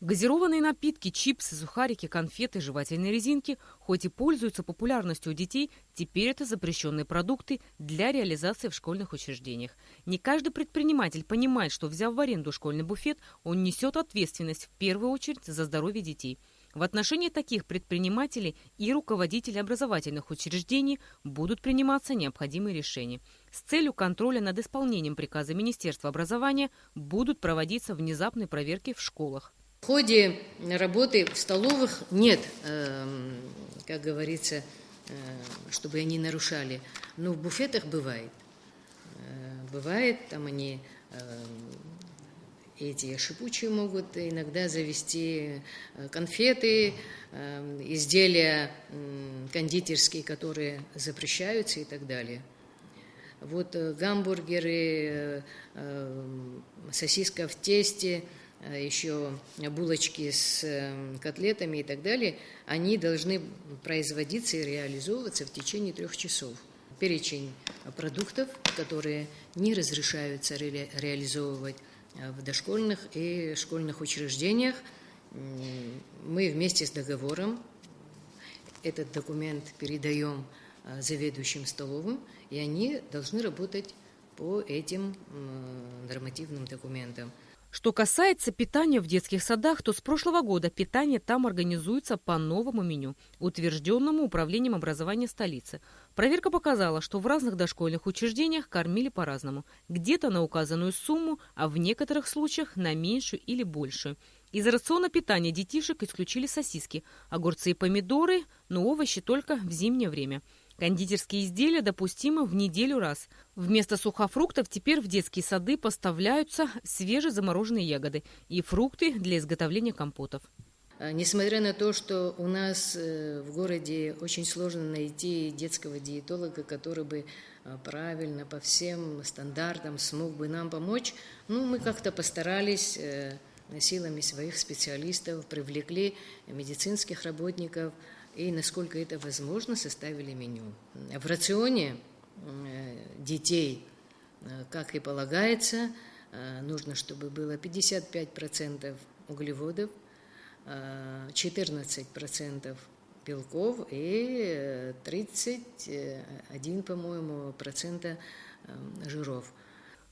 Газированные напитки, чипсы, сухарики, конфеты, жевательные резинки, хоть и пользуются популярностью у детей, теперь это запрещенные продукты для реализации в школьных учреждениях. Не каждый предприниматель понимает, что, взяв в аренду школьный буфет, он несет ответственность в первую очередь за здоровье детей. В отношении таких предпринимателей и руководителей образовательных учреждений будут приниматься необходимые решения. С целью контроля над исполнением приказа Министерства образования будут проводиться внезапные проверки в школах. В ходе работы в столовых нет, как говорится, чтобы они нарушали. Но в буфетах бывает. Бывает, там они эти шипучие могут иногда завести конфеты, изделия кондитерские, которые запрещаются и так далее. Вот гамбургеры, сосиска в тесте, еще булочки с котлетами и так далее, они должны производиться и реализовываться в течение 3 часов. Перечень продуктов, которые не разрешаются реализовывать в дошкольных и школьных учреждениях, мы вместе с договором этот документ передаем заведующим столовым, и они должны работать по этим нормативным документам. Что касается питания в детских садах, то с прошлого года питание там организуется по новому меню, утвержденному Управлением образования столицы. Проверка показала, что в разных дошкольных учреждениях кормили по-разному. Где-то на указанную сумму, а в некоторых случаях на меньшую или большую. Из рациона питания детишек исключили сосиски, огурцы и помидоры, но овощи только в зимнее время. Кондитерские изделия допустимы в неделю раз. Вместо сухофруктов теперь в детские сады поставляются свежезамороженные ягоды и фрукты для изготовления компотов. Несмотря на то, что у нас в городе очень сложно найти детского диетолога, который бы правильно по всем стандартам смог бы нам помочь, мы как-то постарались силами своих специалистов, привлекли медицинских работников, и, насколько это возможно, составили меню. В рационе детей, как и полагается, нужно, чтобы было 55% углеводов, 14% белков и 31, по-моему, процента жиров.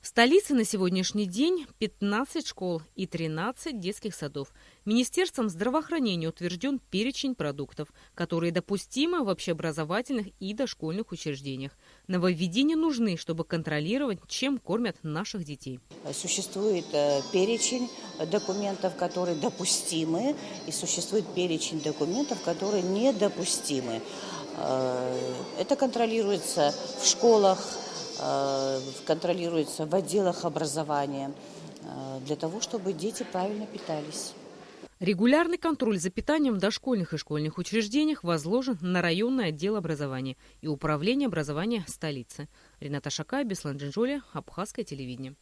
В столице на сегодняшний день 15 школ и 13 детских садов. Министерством здравоохранения утвержден перечень продуктов, которые допустимы в общеобразовательных и дошкольных учреждениях. Нововведения нужны, чтобы контролировать, чем кормят наших детей. Существует перечень документов, которые допустимы, и существует перечень документов, которые недопустимы. Это контролируется в школах, контролируется в отделах образования, для того, чтобы дети правильно питались. Регулярный контроль за питанием в дошкольных и школьных учреждениях возложен на районный отдел образования и Управление образования столицы. Рената Шакай, Беслан Джинджоли, Абхазское телевидение.